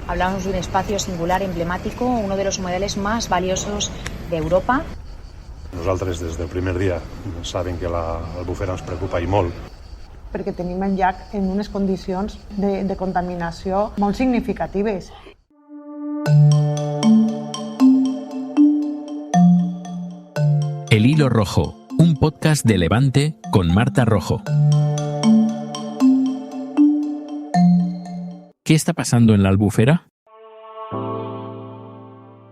Hablamos de un espacio singular, emblemático, uno de los humedales más valiosos de Europa. Nosaltres des del primer dia saben que l'Albufera ens preocupa i molt. Perquè tenim el llac en unes condicions de contaminació molt significatives. El Hilo Rojo, un podcast de Levante con Marta Rojo. ¿Qué está pasando en la Albufera?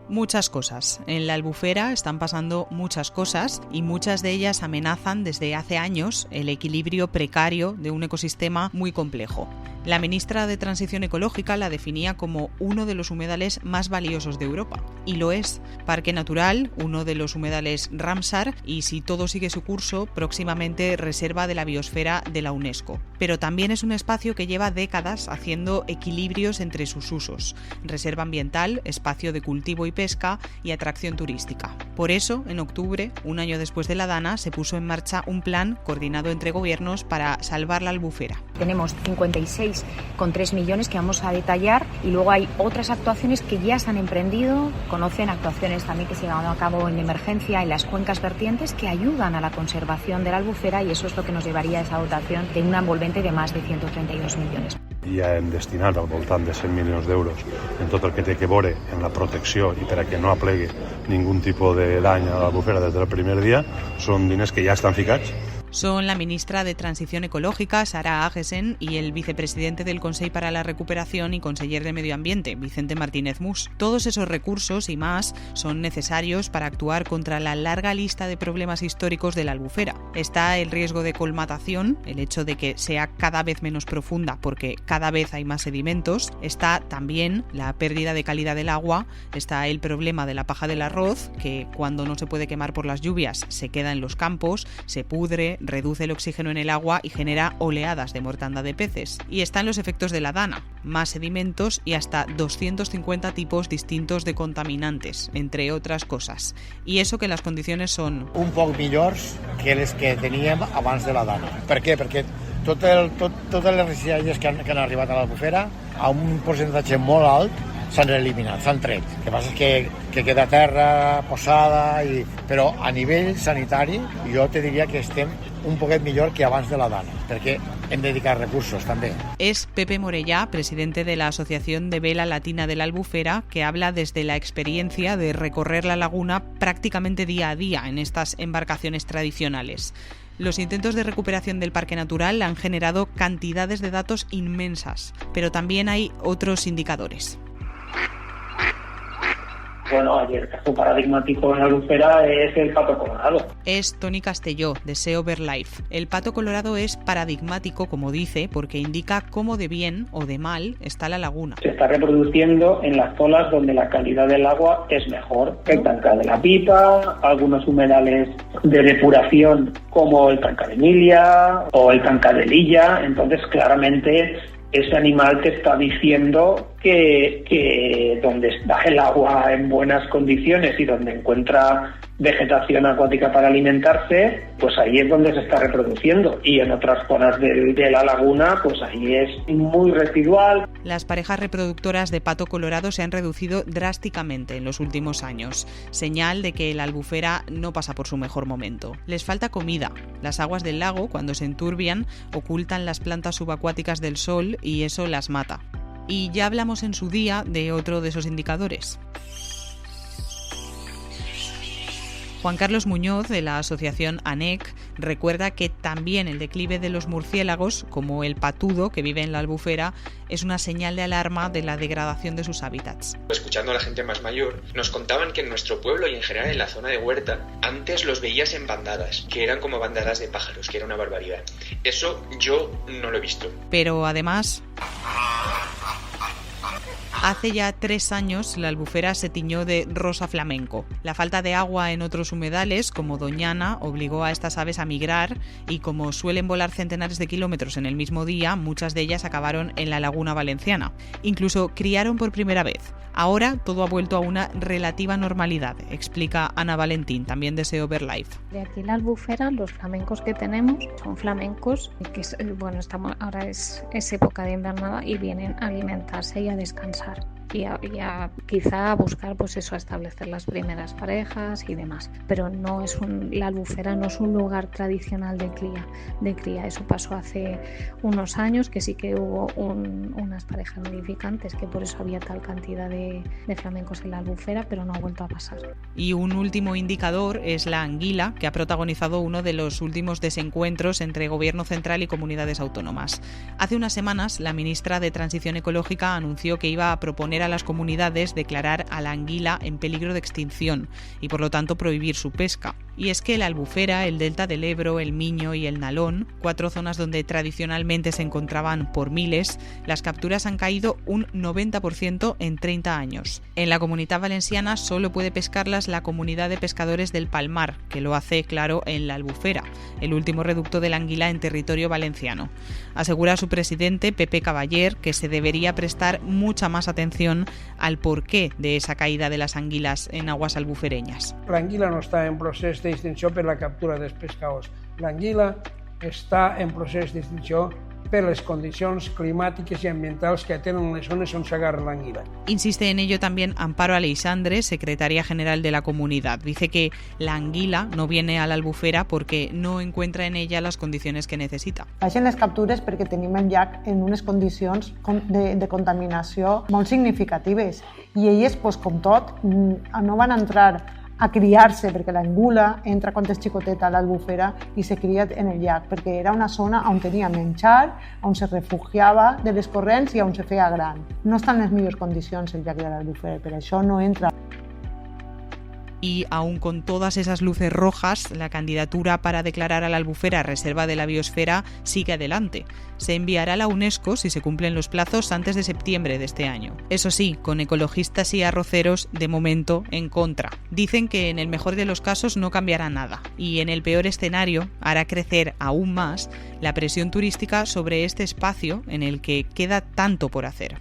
Muchas cosas. En la Albufera están pasando muchas cosas y muchas de ellas amenazan desde hace años el equilibrio precario de un ecosistema muy complejo. La ministra de Transición Ecológica la definía como uno de los humedales más valiosos de Europa. Y lo es. Parque natural, uno de los humedales Ramsar y, si todo sigue su curso, próximamente reserva de la biosfera de la UNESCO. Pero también es un espacio que lleva décadas haciendo equilibrios entre sus usos. Reserva ambiental, espacio de cultivo y pesca y atracción turística. Por eso, en octubre, un año después de la Dana, se puso en marcha un plan coordinado entre gobiernos para salvar la Albufera. Tenemos 56,3 millones que vamos a detallar y luego hay otras actuaciones que ya se han emprendido. Conocen actuaciones también que se llevan a cabo en emergencia en las cuencas vertientes que ayudan a la conservación de la Albufera y eso es lo que nos llevaría a esa dotación de una envolvente de más de 132 millones. Ja hem destinat al voltant de 100 milions d'euros en tot el que té que veure en la protecció i per a que no aplegui ningú tipus de dany a l'Albufera des del primer dia. Són diners que ja estan ficats. Son la ministra de Transición Ecológica, Sara Agesen, y el vicepresidente del Consell para la Recuperación y conseller de Medio Ambiente, Vicente Martínez Mus. Todos esos recursos y más son necesarios para actuar contra la larga lista de problemas históricos de la Albufera. Está el riesgo de colmatación, el hecho de que sea cada vez menos profunda porque cada vez hay más sedimentos. Está también la pérdida de calidad del agua. Está el problema de la paja del arroz, que cuando no se puede quemar por las lluvias se queda en los campos, se pudre, reduce el oxígeno en el agua y genera oleadas de mortandad de peces. Y están los efectos de la Dana, más sedimentos y hasta 250 tipos distintos de contaminantes, entre otras cosas. Y eso que las condiciones son un poc millors que les que teníem abans de la Dana. Per què? Perquè totes les residències que han arribat a l'Albufera, a un percentatge molt alt, s'han eliminat, s'han tret. El que passa és que queda terra posada, però a nivell sanitari jo te diria que estem un poquet millor que abans de la Dana, perquè hem dedicat recursos també. Es Pepe Morellà, presidente de la Asociación de Vela Latina de la Albufera, que habla desde la experiencia de recorrer la laguna prácticamente día a día en estas embarcaciones tradicionales. Los intentos de recuperación del parque natural han generado cantidades de datos inmensas, pero también hay otros indicadores. Bueno, el caso paradigmático en la Albufera es el pato colorado. Es Toni Castelló, de SEO BirdLife. El pato colorado es paradigmático, como dice, porque indica cómo de bien o de mal está la laguna. Se está reproduciendo en las zonas donde la calidad del agua es mejor. El Tanca de la Pipa, algunos humedales de depuración como el Tanca de Emilia o el Tanca de Lilla. Entonces, claramente, ese animal te está diciendo que donde está el agua en buenas condiciones y donde encuentra vegetación acuática para alimentarse, pues ahí es donde se está reproduciendo. Y en otras zonas de la laguna, pues ahí es muy residual. Las parejas reproductoras de pato colorado se han reducido drásticamente en los últimos años, señal de que la Albufera no pasa por su mejor momento. Les falta comida. Las aguas del lago, cuando se enturbian, ocultan las plantas subacuáticas del sol y eso las mata. Y ya hablamos en su día de otro de esos indicadores. Juan Carlos Muñoz, de la asociación ANEC, recuerda que también el declive de los murciélagos, como el patudo que vive en la Albufera, es una señal de alarma de la degradación de sus hábitats. Escuchando a la gente más mayor, nos contaban que en nuestro pueblo y en general en la zona de Huerta, antes los veías en bandadas, que eran como bandadas de pájaros, que era una barbaridad. Eso yo no lo he visto. Pero además, hace ya 3 años la Albufera se tiñó de rosa flamenco. La falta de agua en otros humedales, como Doñana, obligó a estas aves a migrar y como suelen volar centenares de kilómetros en el mismo día, muchas de ellas acabaron en la laguna valenciana. Incluso criaron por primera vez. Ahora todo ha vuelto a una relativa normalidad, explica Ana Valentín, también de SEO BirdLife. De aquí en la Albufera, los flamencos que tenemos son flamencos que ahora es época de invernada y vienen a alimentarse y a descansar. pasar. Y a quizá buscar pues eso, a establecer las primeras parejas y demás, pero no es la Albufera no es un lugar tradicional de cría. Eso pasó hace unos años, que sí que hubo unas parejas nidificantes, que por eso había tal cantidad de flamencos en la Albufera, pero no ha vuelto a pasar. Y un último indicador es la anguila, que ha protagonizado uno de los últimos desencuentros entre Gobierno central y comunidades autónomas. Hace unas semanas, la ministra de Transición Ecológica anunció que iba a proponer a las comunidades declarar a la anguila en peligro de extinción y por lo tanto prohibir su pesca. Y es que la Albufera, el delta del Ebro, el Miño y el Nalón, 4 zonas donde tradicionalmente se encontraban por miles, las capturas han caído un 90% en 30 años. En la Comunitat Valenciana solo puede pescarlas la Comunidad de Pescadores del Palmar, que lo hace, claro, en la Albufera, el último reducto de la anguila en territorio valenciano. Asegura su presidente, Pepe Cavaller, que se debería prestar mucha más atención al porqué de esa caída de las anguilas en aguas albufereñas. L'anguila no està en procés d'extinció per la captura dels pescadors. L'anguila està en procés d'extinció per les condicions climàtiques i ambientals que tenen les zones on s'agarra l'anguila. Insiste en ello también Amparo Aleixandre, secretaria general de la comunidad. Dice que la anguila no viene a la Albufera porque no encuentra en ella las condiciones que necesita. Baixen les captures perquè tenim el llac en unes condicions de contaminació molt significatives i elles, com tot, no van entrar a criar-se, perquè l'angula entra quan és xicoteta a l'Albufera i se cria en el llac, perquè era una zona on tenia menjar, on se refugiava de les corrents i on se feia gran. No està en les millors condicions el llac de l'Albufera, per això no entra. Y aún con todas esas luces rojas, la candidatura para declarar a la Albufera Reserva de la Biosfera sigue adelante. Se enviará a la UNESCO si se cumplen los plazos antes de septiembre de este año. Eso sí, con ecologistas y arroceros de momento en contra. Dicen que en el mejor de los casos no cambiará nada y en el peor escenario hará crecer aún más la presión turística sobre este espacio en el que queda tanto por hacer.